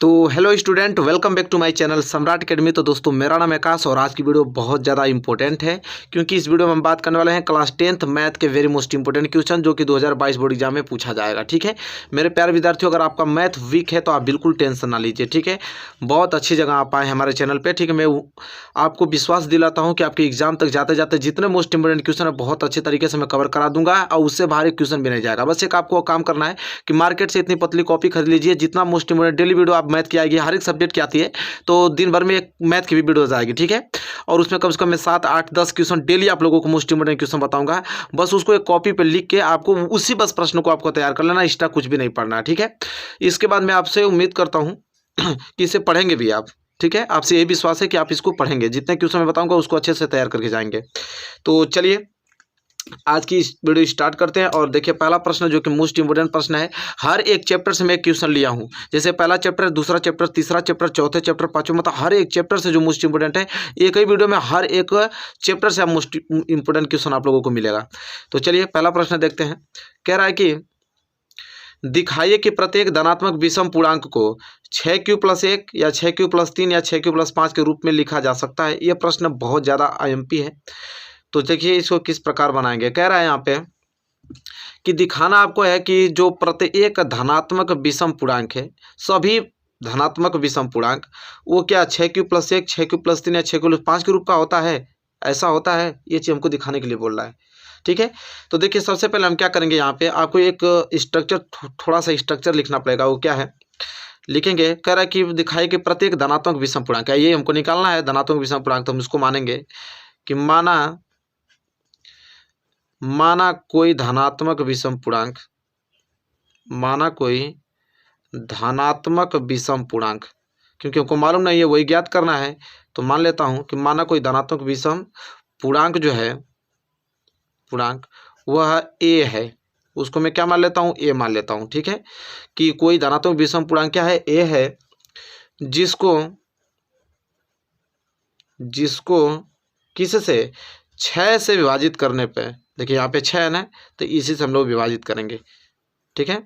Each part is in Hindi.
तो hello student, welcome back to my channel Samrat Academy. तो दोस्तों, मेरा नाम है आकाश और आज की वीडियो बहुत ज़्यादा इंपॉर्टेंट है क्योंकि इस वीडियो में हम बात करने वाले हैं क्लास 10th मैथ के वेरी मोस्ट इंपॉर्टेंट क्वेश्चन जो कि 2022 बोर्ड एग्जाम में पूछा जाएगा। ठीक है मेरे प्यारे विद्यार्थियों, अगर आपका मैथ वीक है तो आप बिल्कुल टेंशन ना लीजिए। ठीक है, बहुत अच्छी जगह आप आए हैं हमारे चैनल पर। ठीक है, मैं आपको विश्वास दिलाता हूँ कि आपके एग्जाम तक जाते जाते जितने मोस्ट इंपॉर्टेंट क्वेश्चन है बहुत अच्छे तरीके से मैं कवर करा दूंगा और उससे बाहर एक क्वेश्चन भी नहीं जाएगा। बस एक आपको काम करना है कि मार्केट से इतनी पतली कॉपी खरीद लीजिए, जितना मोस्ट इंपॉर्टेंट डेली वीडियो आप मैथ की आएगी, हर एक सब्जेक्ट की आती है, तो दिन भर में एक मैथ की भी वीडियोज आएगी। ठीक है, और उसमें कम से कम मैं 7, 8, 10 क्वेश्चन डेली आप लोगों को मोस्ट इंपॉर्टेंट क्वेश्चन बताऊंगा। बस उसको एक कॉपी पे लिख के आपको उसी बस प्रश्न को आपको तैयार कर लेना, एक्स्ट्रा कुछ भी नहीं पढ़ना है। ठीक है, इसके बाद मैं आपसे उम्मीद करता हूँ कि इसे पढ़ेंगे भी आप। ठीक है, आपसे यही विश्वास है कि आप इसको पढ़ेंगे, जितने क्वेश्चन मैं बताऊंगा उसको अच्छे से तैयार करके जाएंगे। तो चलिए आज की इस वीडियो स्टार्ट करते हैं। और देखिए, पहला प्रश्न जो कि मोस्ट इंपोर्टेंट प्रश्न है, हर एक चैप्टर से मैं एक क्वेश्चन लिया हूं। जैसे पहला चैप्टर, दूसरा चैप्टर, तीसरा चैप्टर, चौथे चैप्टर, पांचवा, मतलब हर एक चैप्टर से जो मोस्ट इंपोर्टेंट है, एक ही वीडियो में हर एक चैप्टर से मोस्ट इंपोर्टेंट क्वेश्चन आप लोगों को मिलेगा। तो चलिए पहला प्रश्न देखते हैं। कह रहा है कि दिखाइए कि प्रत्येक धनात्मक विषम पूर्णांक को 6q+1 या 6q+3 या 6q+5 के रूप में लिखा जा सकता है। यह प्रश्न बहुत ज़्यादा IMP है। तो देखिए इसको किस प्रकार बनाएंगे। कह रहा है यहाँ पे कि दिखाना आपको है कि जो प्रत्येक धनात्मक विषम पूर्णांक है, सभी धनात्मक विषम पूर्णांक वो क्या 6q+1, 6q+3 या 6q+5 के रूप का होता है, ऐसा होता है। ये चीज़ हमको दिखाने के लिए बोल रहा है। ठीक है, तो देखिए सबसे पहले हम क्या करेंगे, यहाँ पे आपको एक स्ट्रक्चर, थोड़ा सा स्ट्रक्चर लिखना पड़ेगा। वो क्या है, लिखेंगे। कह रहा है कि दिखाइए कि प्रत्येक धनात्मक विषम पूर्णांक है, ये हमको निकालना है धनात्मक विषम पूर्णांक। तो हम इसको मानेंगे कि माना कोई धनात्मक विषम पूर्णांक, माना कोई धनात्मक विषम पूर्णांक, क्योंकि हमको मालूम नहीं है वही ज्ञात करना है। तो मान लेता हूं कि माना कोई धनात्मक विषम पूर्णांक जो है, पूर्णांक वह a है, उसको मैं क्या मान लेता हूं, a मान लेता हूं। ठीक है, कि कोई धनात्मक विषम पूर्णांक क्या है, a है, जिसको किससे 6 से विभाजित करने पे, देखिए यहाँ पे 6 है ना, तो इसी से हम लोग विभाजित करेंगे। ठीक है,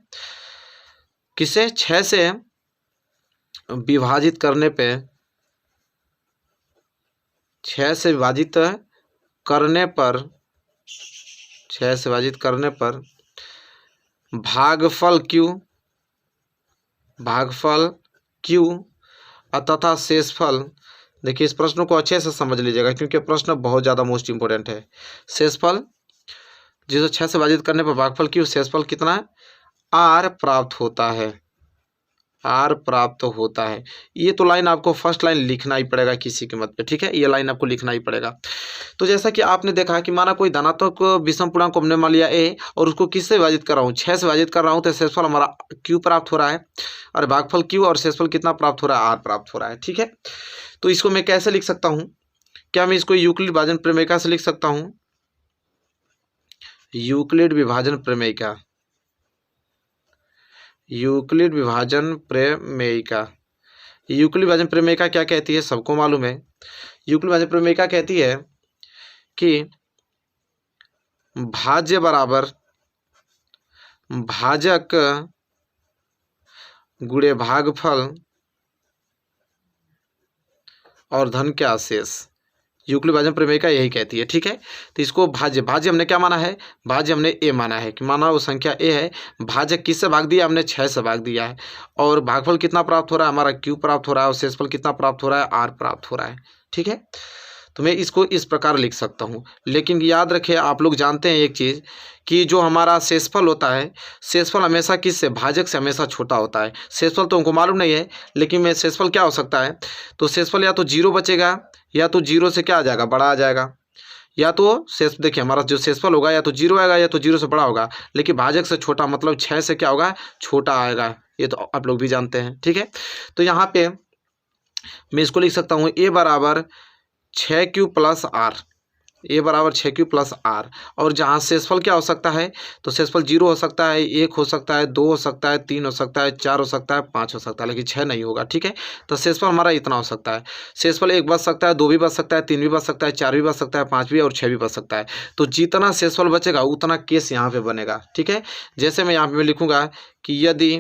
किसे 6 से विभाजित करने पे, 6 से विभाजित करने पर, 6 से विभाजित करने पर भागफल Q तथा शेषफल। देखिए इस प्रश्न को अच्छे से समझ लीजिएगा क्योंकि प्रश्न बहुत ज़्यादा मोस्ट इंपोर्टेंट है। शेषफल जिसे 6 से विभाजित करने पर भागफल Q, शेषफल कितना है, R प्राप्त होता है, R प्राप्त होता है। ये तो लाइन आपको फर्स्ट लाइन लिखना ही पड़ेगा किसी कीमत पे। ठीक है, ये लाइन आपको लिखना ही पड़ेगा। तो जैसा कि आपने देखा कि माना कोई धनात्मक विषम पूर्णांक को हमने मान लिया a और उसको किससे विभाजित कर रहा हूँ, 6 से विभाजित कर रहा हूँ, तो शेषफल हमारा Q प्राप्त हो रहा है और भागफल Q और शेषफल कितना प्राप्त हो रहा है, R प्राप्त हो रहा है। ठीक है, तो इसको मैं कैसे लिख सकता हूँ, क्या मैं इसको यूक्लिड विभाजन प्रमेय से लिख सकता हूँ, यूक्लिड विभाजन प्रमेय, यूक्लिड विभाजन प्रमेयिका। यूक्लिड विभाजन प्रमेयिका क्या कहती है, सबको मालूम है। यूक्लिड विभाजन प्रमेयिका कहती है कि भाज्य बराबर भाजक गुणे भागफल और धन के अशेष। यूक्लिड विभाजन प्रमेयिका यही कहती है। ठीक है, तो इसको भाज्य हमने क्या माना है, भाज्य हमने a माना है कि माना वो संख्या a है, भाजक किससे भाग दिया, हमने 6 से भाग दिया है, और भागफल कितना प्राप्त हो रहा है, हमारा Q प्राप्त हो रहा है, और शेषफल कितना प्राप्त हो रहा है, R प्राप्त हो रहा है। ठीक है, तो मैं इसको इस प्रकार लिख सकता हूँ। लेकिन याद रखिए, आप लोग जानते हैं एक चीज़ कि जो हमारा शेषफल होता है, शेषफल हमेशा किससे, भाजक से हमेशा छोटा होता है। शेषफल तो हमको मालूम नहीं है, लेकिन मैं शेषफल क्या हो सकता है, तो शेषफल या तो 0 बचेगा या तो 0 से क्या आ जाएगा, बड़ा आ जाएगा, या तो शेष, देखिए हमारा जो शेषफल होगा या तो 0 आएगा या तो 0 से बड़ा होगा, लेकिन भाजक से छोटा मतलब 6 से क्या होगा, छोटा आएगा। ये तो आप लोग भी जानते हैं। ठीक है, तो यहाँ पे मैं इसको लिख सकता हूँ a बराबर 6q+R, a बराबर 6q+R। और जहाँ शेषफल क्या हो सकता है, तो शेषफल 0 हो सकता है, 1 हो सकता है, 2 हो सकता है, 3 हो सकता है, 4 हो सकता है, 5 हो सकता है, लेकिन 6 नहीं होगा। ठीक है, तो शेषफल हमारा इतना हो सकता है। शेषफल 1 बच सकता है, 2 भी बच सकता है, 3 भी बच सकता है, 4 भी बच सकता है, 5 भी और 6 भी बच सकता है। तो जितना शेषफल बचेगा उतना केस यहाँ पे बनेगा। ठीक है, जैसे मैं यहाँ पे लिखूँगा कि यदि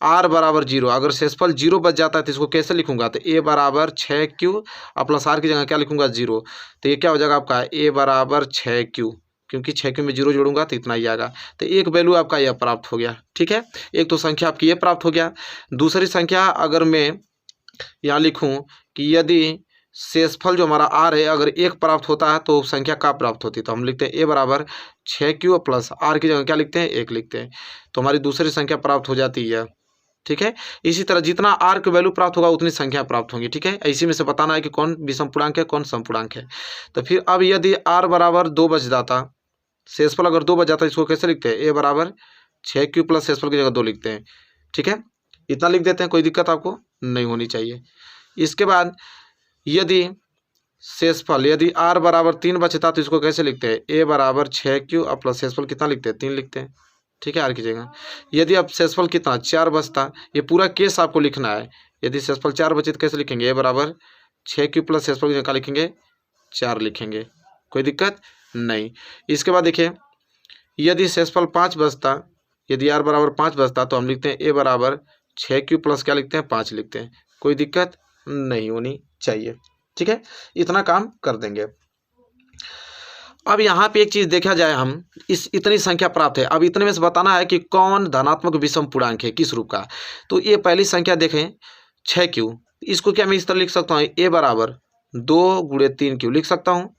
आर बराबर 0, अगर शेषफल 0 बच जाता है तो इसको कैसे लिखूंगा, तो ए बराबर 6Q और प्लस आर की जगह क्या लिखूंगा 0, तो ये क्या हो जाएगा आपका ए बराबर 6Q, क्योंकि 6Q में 0 जोड़ूंगा तो इतना ही आएगा। तो एक वैल्यू आपका यह प्राप्त हो गया। ठीक है, एक तो संख्या आपकी ये प्राप्त हो गया। दूसरी संख्या अगर मैं यहाँ लिखूँ कि यदि शेषफल जो हमारा आर है अगर 1 प्राप्त होता है तो संख्या का प्राप्त होती है, तो हम लिखते हैं ए बराबर 6Q प्लस आर की जगह क्या लिखते हैं 1 लिखते हैं, तो हमारी दूसरी संख्या प्राप्त हो जाती है। ठीक है, इसी तरह जितना आर की वैल्यू प्राप्त होगा उतनी संख्या प्राप्त होंगी। ठीक है, इसी में से बताना है कि कौन विषम पूर्णांक है कौन सम पूर्णांक है। तो फिर अब यदि आर बराबर 2 बच जाता, शेषफल अगर 2 बच जाता इसको कैसे लिखते हैं, ए बराबर 6Q प्लस शेषफल की जगह 2 लिखते हैं। ठीक है, इतना लिख देते हैं, कोई दिक्कत आपको नहीं होनी चाहिए। इसके बाद यदि शेषफल यदि आर बराबर 3 बचता तो इसको कैसे लिखते हैं, ए बराबर 6Q और प्लस शेषफल कितना लिखते हैं 3 लिखते हैं। ठीक है, आर की जगह यदि अब शेषफल कितना 4 बचता, ये पूरा केस आपको लिखना है। यदि शेषफल 4 बचे तो कैसे लिखेंगे, ए बराबर 6Q प्लस शेषफल की जगह क्या लिखेंगे 4 लिखेंगे, कोई दिक्कत नहीं। इसके बाद देखिए यदि शेषफल 5 बचता, यदि आर बराबर 5 बचता तो हम लिखते हैं ए बराबर 6Q प्लस क्या लिखते हैं 5 लिखते हैं, कोई दिक्कत नहीं होनी चाहिए। ठीक है, इतना काम कर देंगे। अब यहाँ पे एक चीज देखा जाए, हम इस इतनी संख्या प्राप्त है, अब इतने में से बताना है कि कौन धनात्मक विषम पूर्णांक है किस रूप का। तो ये पहली संख्या देखें 6Q, इसको क्या मैं इस तरह लिख सकता हूँ, ए बराबर 2 × 3Q लिख सकता हूँ,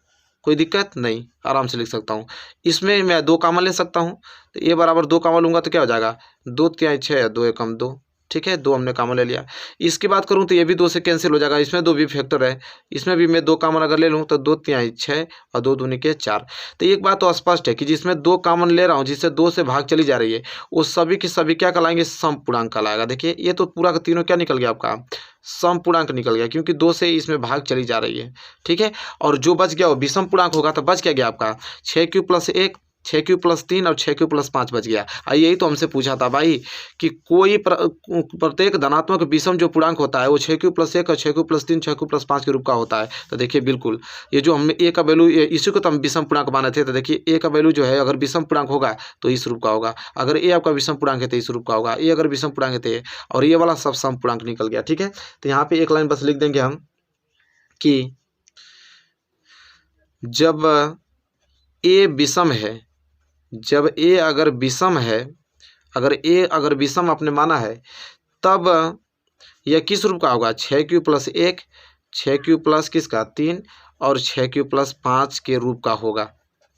कोई दिक्कत नहीं, आराम से लिख सकता हूँ। इसमें मैं 2 कॉमन ले सकता हूँ, तो ए बराबर 2 कॉमन लूंगा तो क्या हो जाएगा 2 × 3 = 6, 2 × 1 = 2। ठीक है, 2 हमने कॉमन ले लिया। इसकी बात करूं तो ये भी 2 से कैंसिल हो जाएगा, इसमें 2 भी फैक्टर है, इसमें भी मैं 2 कॉमन अगर ले लूं तो 2 × 3 = 6 और 2 × 2 = 4। तो एक बात तो स्पष्ट है कि जिसमें 2 कॉमन ले रहा हूं, जिससे 2 से भाग चली जा रही है, वो सभी की सभी क्या कहलाएंगे सम पूर्णांक कहलाएगा। देखिए ये तो पूरा का तीनों क्या निकल गया आपका सम पूर्णांक निकल गया, क्योंकि 2 से इसमें भाग चली जा रही है। ठीक है, और जो बच गया वो विषम पूर्णांक होगा, तो बच क्या गया आपका 6Q + 1, 6Q + 3 और 6Q + 5 बच गया। यही तो हमसे पूछा था भाई कि कोई प्रत्येक धनात्मक विषम जो पूर्णांक होता है वो 6Q + 1 और 6Q + 3 6Q + 5 के रूप का होता है। तो देखिए बिल्कुल ये जो हमने ए का वैल्यू इसी को तो हम विषम पूर्णांक माने थे, तो देखिए ए का वैल्यू जो है अगर विषम पूर्णांक होगा तो इस रूप का होगा, अगर ए आपका विषम पूर्णांक है तो इस रूप का होगा, ए अगर विषम पूर्णांक है तो ये, और ये वाला सब सम पूर्णांक निकल गया। ठीक है, तो यहाँ पे एक लाइन बस लिख देंगे हम कि जब ए विषम है, जब ए अगर विषम है, अगर ए अगर विषम आपने माना है, तब यह किस रूप का होगा 6Q + 1, 6Q + किसका 3 और 6Q + 5 के रूप का होगा।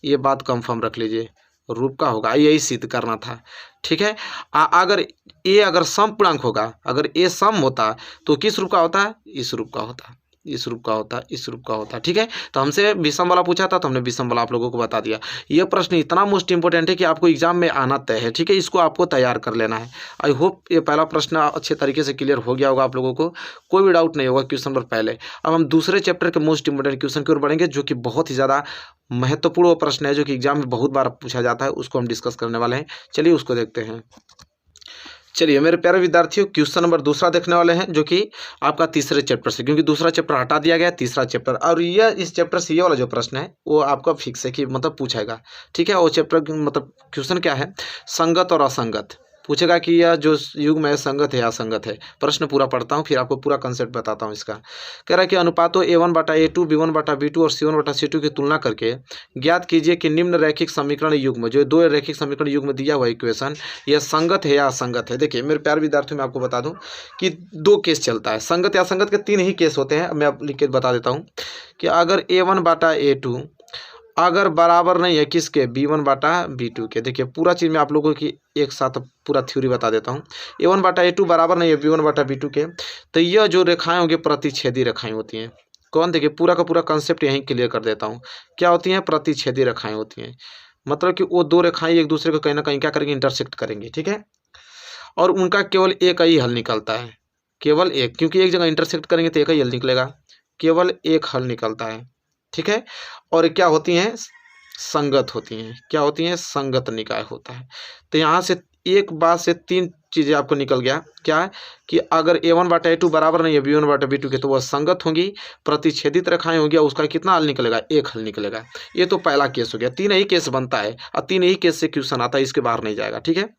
ये बात कंफर्म रख लीजिए, रूप का होगा, यही सिद्ध करना था। ठीक है, अगर ए अगर सम पूर्णांक होगा, अगर ए सम होता तो किस रूप का होता है इस रूप का होता, इस रूप का होता, इस रूप का होता। ठीक है, तो हमसे विषम वाला पूछा था तो हमने विषम वाला आप लोगों को बता दिया। यह प्रश्न इतना मोस्ट इंपोर्टेंट है कि आपको एग्जाम में आना तय है। ठीक है, इसको आपको तैयार कर लेना है। आई होप ये पहला प्रश्न अच्छे तरीके से क्लियर हो गया होगा आप लोगों को, कोई भी डाउट नहीं होगा क्वेश्चन पर पहले। अब हम दूसरे चैप्टर के मोस्ट इंपोर्टेंट क्वेश्चन की ओर बढ़ेंगे, जो कि बहुत ही ज़्यादा महत्वपूर्ण प्रश्न है, जो कि एग्जाम में बहुत बार पूछा जाता है, उसको हम डिस्कस करने वाले हैं। चलिए उसको देखते हैं। चलिए मेरे प्यारे विद्यार्थियों, क्वेश्चन नंबर दूसरा देखने वाले हैं, जो कि आपका तीसरे चैप्टर से, क्योंकि दूसरा चैप्टर हटा दिया गया, तीसरा चैप्टर, और यह इस चैप्टर से ये वाला जो प्रश्न है वो आपका फिक्स है कि मतलब पूछेगा। ठीक है, वो चैप्टर मतलब क्वेश्चन क्या है, संगत और असंगत पूछेगा कि यह जो युग्म है संगत है या असंगत है। प्रश्न पूरा पढ़ता हूँ फिर आपको पूरा कंसेप्ट बताता हूँ इसका। कह रहा है कि अनुपातों A1/A2, B1/B2 और C1/C2 की तुलना करके ज्ञात कीजिए कि निम्न रैखिक समीकरण युग्म, जो 2 रैखिक समीकरण युग्म दिया हुआ इक्वेशन, यह संगत है या असंगत है। देखिए मेरे प्यारे विद्यार्थियों, मैं आपको बता दूं कि 2 केस चलता है, संगत या असंगत के 3 ही केस होते हैं। मैं आप लिख के बता देता हूँ कि अगर A1/A2 अगर बराबर नहीं है किसके B1/B2 के। देखिए पूरा चीज़ मैं आप लोगों की एक साथ पूरा थ्योरी बता देता हूँ। A1/A2 बराबर नहीं है B1/B2 के, तो यह जो रेखाएं होंगी प्रतिच्छेदी रेखाएं होती हैं। कौन, देखिए पूरा का पूरा कंसेप्ट यहीं क्लियर कर देता हूँ। क्या होती हैं, प्रतिच्छेदी रेखाएं होती हैं, मतलब कि वो 2 रेखाएं एक दूसरे को कहीं ना कहीं क्या करेंगे, इंटरसेक्ट करेंगी। ठीक है, और उनका केवल एक ही हल निकलता है, केवल एक, क्योंकि एक जगह इंटरसेक्ट करेंगे तो एक ही हल निकलेगा, केवल एक हल निकलता है। ठीक है, और क्या होती हैं, संगत होती हैं। क्या होती हैं, संगत निकाय होता है। तो यहाँ से एक बात से 3 चीज़ें आपको निकल गया। क्या है कि अगर A1/A2 बराबर नहीं है B1/B2 के, तो वह संगत होंगी, प्रतिच्छेदित रेखाएं होंगी, उसका कितना हल निकलेगा, एक हल निकलेगा। ये तो पहला केस हो गया। 3 ही केस बनता है और 3 ही केस से क्वेश्चन आता है, इसके बाहर नहीं जाएगा। ठीक है,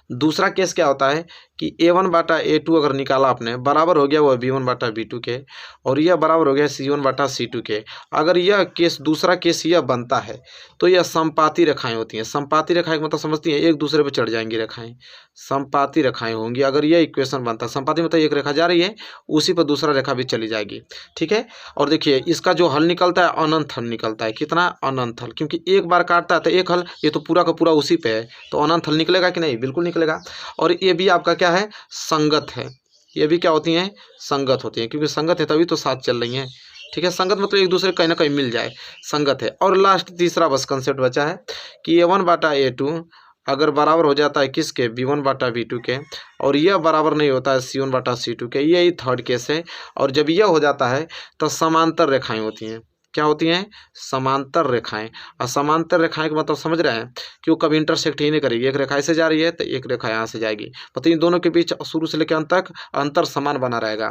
दूसरा केस क्या होता है कि a1/a2 अगर निकाला आपने बराबर हो गया वो b1/b2 के, और यह बराबर हो गया c1/c2 के। अगर यह केस दूसरा केस यह बनता है तो यह समपाती रेखाएं होती हैं। समपाती रेखाएं मतलब समझती हैं, एक दूसरे पे चढ़ जाएंगी रेखाएं, समपाती रेखाएं होंगी। अगर यह इक्वेशन बनता है, समपाती मतलब एक रेखा जा रही है उसी पर दूसरा रेखा भी चली जाएगी, ठीक है। और देखिए इसका जो हल निकलता है अनंत हल निकलता है। कितना? अनंत हल, क्योंकि एक बार काटता है तो एक हल, ये तो पूरा का पूरा उसी पे है, तो अनंत हल निकलेगा कि नहीं? बिल्कुल निकलेगा। और ये भी आपका क्या है? संगत है। ये भी क्या होती हैं? संगत होती हैं, क्योंकि संगत है तभी तो साथ चल रही हैं, ठीक है। संगत मतलब एक दूसरे कहीं ना कहीं मिल जाए, संगत है। और लास्ट तीसरा बस कंसेप्ट बचा है कि a1/a2 अगर बराबर हो जाता है किसके? b1/b2 के, और यह बराबर नहीं होता है c1/c2 के, यही थर्ड केस है। और जब यह हो जाता है तो समांतर रेखाएं होती हैं। क्या होती हैं? समांतर रेखाएं। और समांतर रेखाएं का मतलब समझ रहे हैं कि वो कभी इंटरसेक्ट ही नहीं करेगी। एक रेखा ऐसे जा रही है तो एक रेखा यहाँ से जाएगी, मतलब इन दोनों के बीच शुरू से लेकर अंत तक अंतर समान बना रहेगा।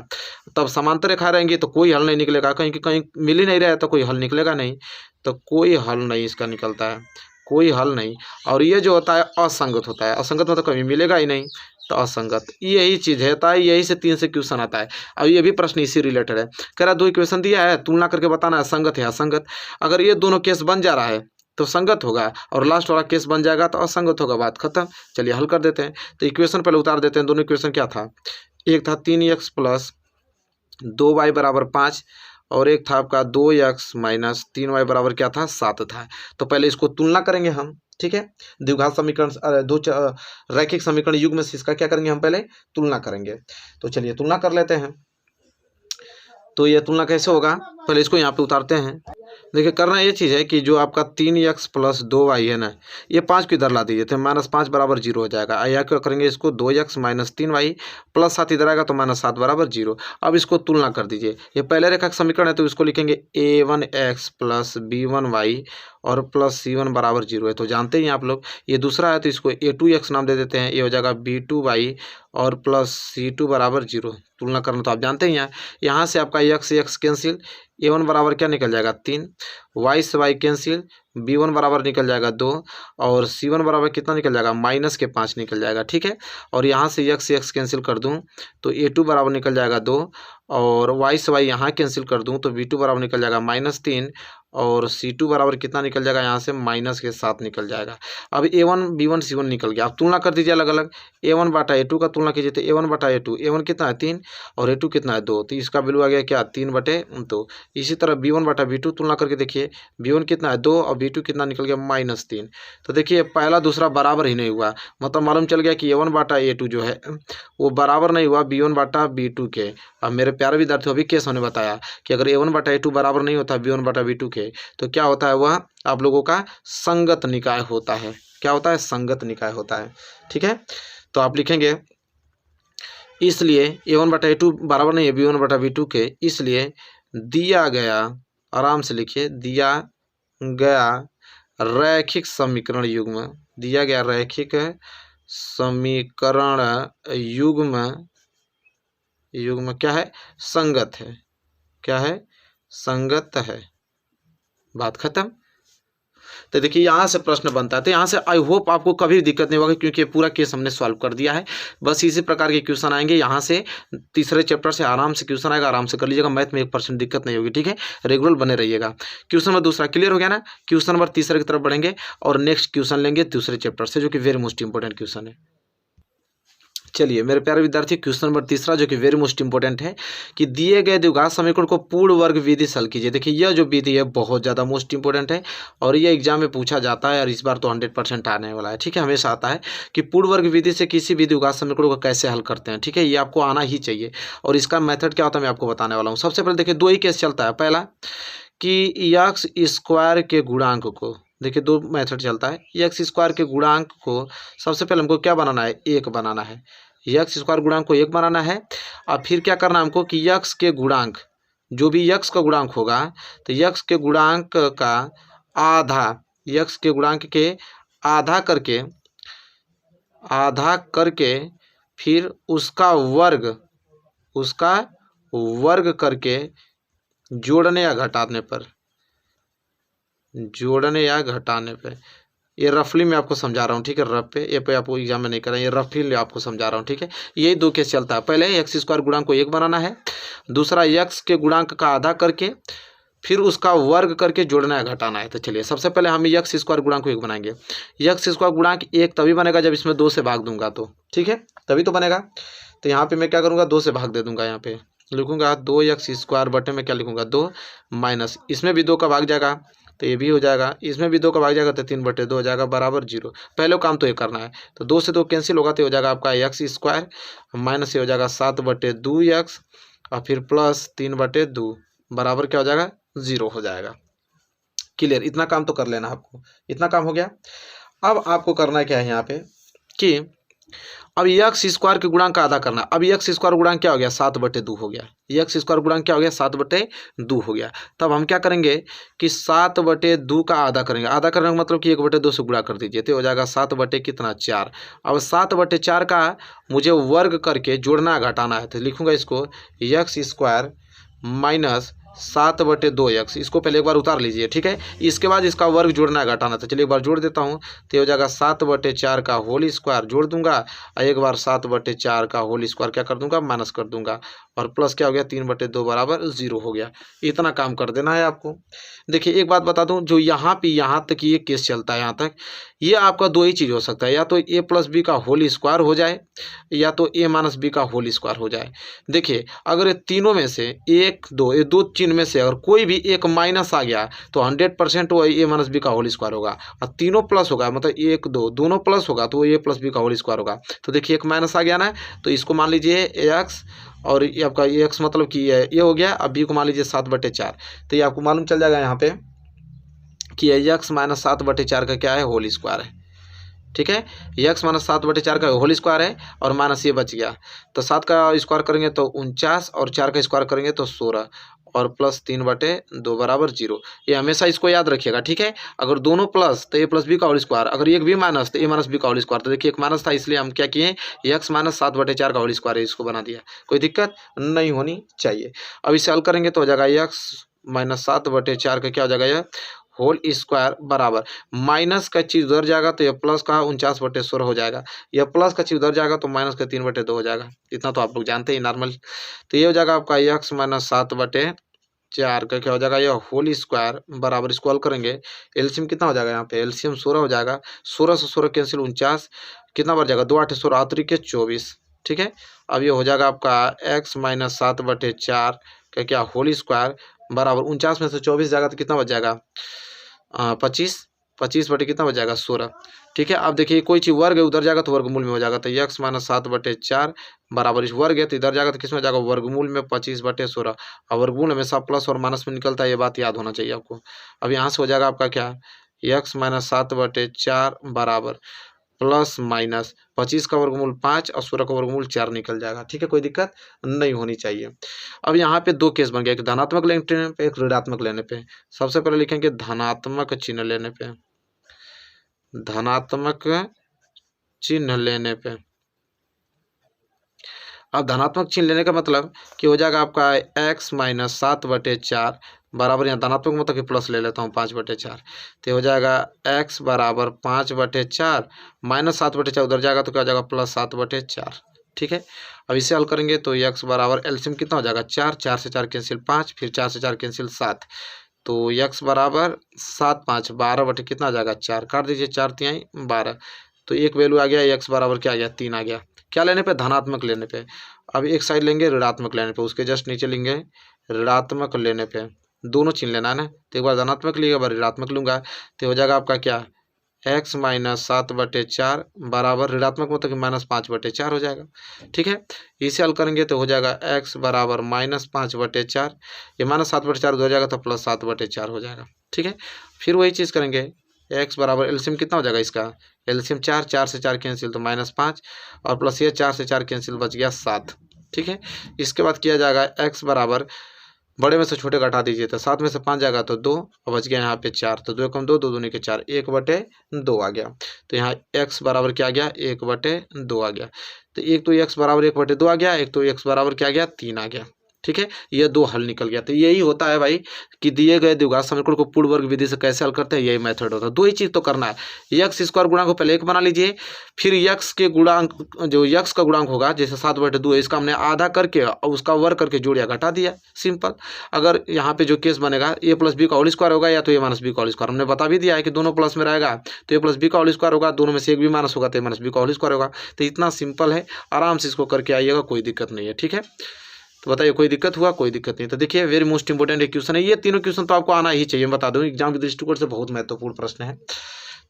तब समांतर रेखा रहेंगी तो कोई हल नहीं निकलेगा, कहीं कहीं मिल ही नहीं रहा है तो कोई हल निकलेगा नहीं, तो कोई हल नहीं इसका निकलता है, कोई हल नहीं। और ये जो होता है असंगत होता है। असंगत मतलब कभी मिलेगा ही नहीं, तो असंगत। यही चीज़ होता है, यही से 3 से क्वेश्चन आता है। अब ये भी प्रश्न इसी रिलेटेड है। कह रहा 2 इक्वेशन दिया है, तुलना करके बताना है संगत है असंगत। अगर ये दोनों केस बन जा रहा है तो संगत होगा, और लास्ट वाला केस बन जाएगा तो असंगत होगा, बात खत्म। चलिए हल कर देते हैं। तो इक्वेशन पहले उतार देते हैं। दोनों इक्वेशन क्या था? एक था 3x प्लस 2y बराबर 5, और एक था आपका 2x माइनस 3y बराबर क्या था? 7 था। तो पहले इसको तुलना करेंगे हम, ठीक है। द्विघात समीकरण रैखिक समीकरण युग्म से इसका क्या करेंगे? हम पहले तुलना करेंगे। तो चलिए तुलना कर लेते हैं। तो यह तुलना कैसे होगा? पहले इसको यहाँ पे उतारते हैं। देखिए करना ये चीज़ है कि जो आपका 3x प्लस 2y है ना, ये 5 को इधर ला दीजिए तो -5 बराबर 0 हो जाएगा। या क्या करेंगे इसको? 2x माइनस 3y प्लस 7 इधर आएगा तो -7 बराबर 0। अब इसको तुलना कर दीजिए। ये पहले रेखा का समीकरण है तो इसको लिखेंगे a1x प्लस b1y और प्लस c1 बराबर 0 है, तो जानते ही आप लोग। ये दूसरा है तो इसको a2x नाम दे देते हैं, ये हो जाएगा b2y और प्लस c2 बराबर 0। तुलना करना तो आप जानते ही हैं। यहाँ से आपका x कैंसिल, a1 बराबर क्या निकल जाएगा? 3, y से y कैंसिल, b1 बराबर निकल जाएगा 2, और c1 बराबर कितना निकल जाएगा? -5 निकल जाएगा, ठीक है। और यहाँ से x कैंसिल कर दूँ तो a2 बराबर निकल जाएगा 2, और y से y यहाँ कैंसिल कर दूँ तो b2 बराबर निकल जाएगा -3, और c2 बराबर कितना निकल जाएगा? यहाँ से -7 निकल जाएगा। अब a1 b1 c1 निकल गया। अब तुलना कर दीजिए अलग अलग। a1/a2 का तुलना कीजिए तो a1/a2, a1 कितना है? 3, और a2 कितना है? 2, तो इसका वैल्यू आ गया क्या? 3/2। इसी तरह b1/b2 तुलना करके देखिए, b1 कितना है? 2, और b2 कितना निकल गया? -3। तो देखिए पहला दूसरा बराबर ही नहीं हुआ, मतलब मालूम चल गया कि a1/a2 जो है वो बराबर नहीं हुआ b1/b2 के। अब मेरे प्यारे विद्यार्थियों, अभी केस हमने बताया कि अगर a1/a2 बराबर नहीं होता b1/b2 के तो क्या होता है? वह आप लोगों का संगत निकाय होता है। क्या होता है? संगत निकाय होता है, ठीक है। तो आप लिखेंगे इसलिए a1/a2 बराबर नहीं है b1/b2 के, इसलिए दिया गया, आराम से लिखिए, दिया गया रैखिक समीकरण युग्म, दिया गया रैखिक समीकरण युग्म क्या है? संगत है। क्या है? संगत है, बात खत्म। तो देखिए यहाँ से प्रश्न बनता है, तो यहाँ से आई होप आपको कभी दिक्कत नहीं होगी, क्योंकि पूरा केस हमने सॉल्व कर दिया है। बस इसी प्रकार के क्वेश्चन आएंगे यहाँ से, तीसरे चैप्टर से आराम से क्वेश्चन आएगा, आराम से कर लीजिएगा। मैथ में 1% दिक्कत नहीं होगी, ठीक है। रेगुलर बने रहिएगा। क्वेश्चन नंबर दूसरा क्लियर हो गया ना? क्वेश्चन नंबर तीसरे की तरफ बढ़ेंगे और नेक्स्ट क्वेश्चन लेंगे दूसरे चैप्टर से, जो कि वेरी मोस्ट इंपॉर्टेंट क्वेश्चन है। चलिए मेरे प्यारे विद्यार्थी, क्वेश्चन नंबर तीसरा जो कि वेरी मोस्ट इंपॉर्टेंट है कि दिए गए द्विघात समीकरण को पूर्ण वर्ग विधि से हल कीजिए। देखिए यह जो विधि है बहुत ज़्यादा मोस्ट इंपॉर्टेंट है, और ये एग्जाम में पूछा जाता है, और इस बार तो 100% आने वाला है, ठीक है। हमेशा आता है कि पूर्ण वर्ग विधि से किसी भी द्विघात समीकरण को कैसे हल करते हैं, ठीक है। ये आपको आना ही चाहिए, और इसका मेथड क्या होता है मैं आपको बताने वाला हूँ। सबसे पहले देखिए 2 ही केस चलता है। पहला कि एक्स स्क्वायर के गुणांक को, देखिए 2 मेथड चलता है। एक्स स्क्वायर के गुणांक को सबसे पहले हमको क्या बनाना है? 1 बनाना है। एक्स स्क्वायर गुणांक को 1 बनाना है, और फिर क्या करना है हमको कि एक्स के गुणांक, जो भी एक्स का गुणांक होगा तो एक्स के गुणांक का आधा, एक्स के गुणांक के आधा करके फिर उसका वर्ग करके जोड़ने या घटाने पर ये रफली मैं आपको समझा रहा हूँ, ठीक है। रफ पे ये पे आपको एग्जाम में नहीं कर रहा है, ये रफली आपको समझा रहा हूँ, ठीक है। यही दो केस चलता है। पहले एक्स स्क्वायर गुणांक को 1 बनाना है, दूसरा एक्स के गुणांक का आधा करके फिर उसका वर्ग करके जोड़ना है, घटाना है। तो चलिए सबसे पहले हम एक्स स्क्वायर गुणांक को 1 बनाएंगे। एक्स स्क्वायर गुणांक 1 तभी बनेगा जब इसमें 2 से भाग दूंगा, तो ठीक है, तभी तो बनेगा। तो यहाँ पे मैं क्या करूँगा, 2 से भाग दे दूंगा। यहाँ पे लिखूंगा 2x² बटे में क्या लिखूंगा 2 माइनस, इसमें भी 2 का भाग जाएगा तो ये भी हो जाएगा, इसमें भी 2 का भाग जाएगा तो 3/2 हो जाएगा बराबर 0। पहले काम तो ये करना है, तो 2 से 2 कैंसिल होगा तो हो जाएगा आपका x² माइनस ये हो जाएगा 7/2x और फिर प्लस 3/2 बराबर क्या हो जाएगा 0 हो जाएगा। क्लियर, इतना काम तो कर लेना आपको, इतना काम हो गया। अब आपको करना क्या है यहाँ पे कि अब एक्स स्क्वायर के गुणांक का आधा करना। अब एक्स स्क्वायर गुणांक क्या हो गया 7/2 हो गया, एक्स स्क्वायर गुणांक क्या हो गया 7/2 हो गया। तब हम क्या करेंगे कि 7/2 का आधा करेंगे। आधा करने का मतलब कि 1/2 से गुणा कर दीजिए तो हो जाएगा 7/4। अब 7/4 का मुझे वर्ग करके जोड़ना घटाना है, तो लिखूंगा इसको x² माइनस 7/2x, इसको पहले एक बार उतार लीजिए, ठीक है। इसके बाद इसका वर्ग जोड़ना है घटाना, तो चलिए एक बार जोड़ देता हूँ तो हो जाएगा 7/4 का होल स्क्वायर जोड़ दूंगा और एक बार 7/4 का होल स्क्वायर क्या कर दूंगा माइनस कर दूंगा और प्लस क्या हो गया 3/2 बराबर 0 हो गया। इतना काम कर देना है आपको। देखिए एक बात बता दूं, जो यहाँ पे यहाँ तक ये केस चलता है, यहाँ तक ये आपका दो ही चीज़ हो सकता है, या तो a+b का होल स्क्वायर हो जाए या तो a-b का होल स्क्वायर हो जाए। देखिए अगर ये तीनों में से एक दो ये दो चिन्ह में से अगर कोई भी एक माइनस आ गया तो 100% वो a-b का होल स्क्वायर होगा, और तीनों प्लस होगा मतलब 1 2 दोनों प्लस होगा तो वो a+b का होल स्क्वायर होगा। तो देखिए एक माइनस आ गया ना, तो इसको मान लीजिए x और ये आपका x मतलब कि ये हो गया, अब b को मान लीजिए 7/4। तो ये आपको मालूम चल जाएगा यहाँ पे कि x माइनस 7/4 का क्या है होल स्क्वायर है, ठीक है। x माइनस 7/4 का होल स्क्वायर है और माइनस ये बच गया, तो 7 का स्क्वायर करेंगे तो 49 और 4 का स्क्वायर करेंगे तो 16 और प्लस 3/2 बराबर 0। ये हमेशा इसको याद रखिएगा, ठीक है। अगर दोनों प्लस तो a+b का होल स्क्वायर, अगर एक भी माइनस तो a-b का होल स्क्वायर। तो देखिए एक माइनस था इसलिए हम क्या किए x माइनस 7/4 का होल स्क्वायर है, इसको बना दिया, कोई दिक्कत नहीं होनी चाहिए। अब इसे हल करेंगे तो हो जाएगा x माइनस 7/4 का क्या हो जाएगा यह होल स्क्वायर बराबर माइनस का चीज उधर जाएगा तो यह प्लस का 49/16 हो जाएगा, यह प्लस का चीज उधर जाएगा तो माइनस का 3/2 हो जाएगा। इतना तो आप लोग जानते हैं नॉर्मल। तो ये हो जाएगा आपका x माइनस 7/4 का क्या हो जाएगा यह होल स्क्वायर बराबर, इसको हल करेंगे एलसीएम कितना हो जाएगा, यहाँ पे एलसीएम 16 हो जाएगा, 16 से 16 कैंसिल 49 कितना बढ़ जाएगा 2 8 16 आतरी के 24, ठीक है। अब ये हो जाएगा आपका x माइनस 7/4 का क्या होल स्क्वायर बराबर 49 में से 24 जाएगा तो कितना बच जाएगा 25, 25 बटे कितना बच जाएगा 16, ठीक है। अब देखिए कोई चीज़ वर्ग है उधर जाएगा तो वर्गमूल में हो जाएगा, तो x माइनस 7/4 बराबर इस वर्ग है तो इधर जाएगा तो किस में जाएगा वर्गमूल में 25/16, और वर्गमूल हमेशा प्लस और माइनस में निकलता है, ये बात याद होना चाहिए आपको। अब यहाँ से हो जाएगा आपका क्या x माइनस 7/4 बराबर प्लस माइनस 25 का वर्गमूल 5 और 16 का वर्गमूल 4 निकल जाएगा, ठीक है, कोई दिक्कत नहीं होनी चाहिए। अब यहाँ पे दो केस बन गया, एक धनात्मक लेने पे एक ऋणात्मक लेने पे। सबसे पहले लिखेंगे धनात्मक चिन्ह लेने पे, धनात्मक चिन्ह लेने पे। अब धनात्मक चिन्ह लेने का मतलब कि हो जाएगा आपका x माइनस 7/4 बराबर, यहाँ धनात्मक मतलब कि प्लस ले लेता हूँ 5/4, तो हो जाएगा x बराबर 5/4 माइनस 7/4 उधर जाएगा तो क्या हो जाएगा प्लस 7/4, ठीक है। अब इसे हल करेंगे तो x बराबर एलसीएम कितना हो जाएगा 4, 4 से 4 कैंसिल 5, फिर 4 से 4 कैंसिल 7, तो x बराबर 7 5 12 बटे कितना आ जाएगा 4, काट दीजिए 4 तिहाई 12, तो एक वैल्यू आ गया x बराबर क्या आ गया 3 आ गया। क्या लेने पे धनात्मक लेने पे। अब एक साइड लेंगे ऋणात्मक लेने पे, उसके जस्ट नीचे लेंगे ऋणात्मक लेने पे, दोनों चिन्ह लेना है ना, तो एक बार धनात्मक लिएगा एक बार ऋणात्मक लूँगा तो हो जाएगा आपका क्या x माइनस 7/4 बराबर ऋणात्मक मतलब कि माइनस 5/4 हो जाएगा, ठीक है। इसे हल करेंगे तो हो जाएगा x बराबर माइनस 5/4, ये माइनस 7/4 हो जाएगा तो प्लस 7/4 हो जाएगा, ठीक है। फिर वही चीज़ करेंगे x बराबर एलसीएम कितना हो जाएगा इसका एलसीएम 4, 4 से 4 कैंसिल तो -5 और प्लस ये 4 से 4 कैंसिल बच गया 7, ठीक है। इसके बाद किया जाएगा x बराबर बड़े में से छोटे घटा दीजिए तो 7 में से 5 जाएगा तो 2 और बच गया यहाँ पे 4, तो 2 कम 2 2 दूनी के 4 1/2 आ गया, तो यहाँ x बराबर क्या आ गया 1/2 आ गया। तो एक तो x बराबर 1/2 आ गया, एक तो x बराबर क्या आ गया 3 आ गया, ठीक है, ये 2 हल निकल गया। तो यही होता है भाई कि दिए गए द्विघात समीकरण को पूर्ण वर्ग विधि से कैसे हल करते हैं, यही मेथड होता है। 2 ही चीज़ तो करना है, यक्स स्क्वायर गुणांक को पहले 1 बना लीजिए, फिर यक्स के गुणांक जो यक्स का गुणांक होगा जैसे 7/2 है, इसका हमने आधा करके और उसका वर्ग करके जोड़ या घटा दिया, सिंपल। अगर यहाँ पे जो केस बनेगा a + b का होल स्क्वायर होगा या तो a - b का होल स्क्वायर, हमने बता भी दिया है कि दोनों प्लस में रहेगा तो a + b का होल स्क्वायर होगा, दोनों में से एक भी माइनस होगा तो a - b का होल स्क्वायर होगा। तो इतना सिंपल है, आराम से इसको करके आइएगा, कोई दिक्कत नहीं है, ठीक है। तो बताइए कोई दिक्कत हुआ, कोई दिक्कत नहीं। तो देखिए वेरी मोस्ट इंपोर्टेंट एक क्वेश्चन है, ये तीनों क्वेश्चन तो आपको आना ही चाहिए, मैं बता दूं एग्जाम के दृष्टिकोण से बहुत महत्वपूर्ण प्रश्न है।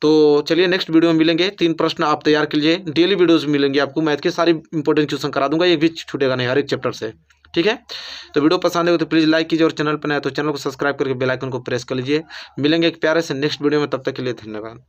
तो चलिए नेक्स्ट वीडियो में मिलेंगे, 3 प्रश्न आप तैयार कीजिए, डेली वीडियोस मिलेंगे आपको, मैथ के सारी इंपॉर्टेंट क्वेश्चन करा दूंगा, एक भी छूटेगा नहीं हर एक चैप्टर से, ठीक है। तो वीडियो पसंद है तो प्लीज़ लाइक कीजिए और चैनल पर नया तो चैनल को सब्सक्राइब करके बेल आइकन को प्रेस कर लीजिए। मिलेंगे एक प्यारे से नेक्स्ट वीडियो में, तब तक के लिए धन्यवाद।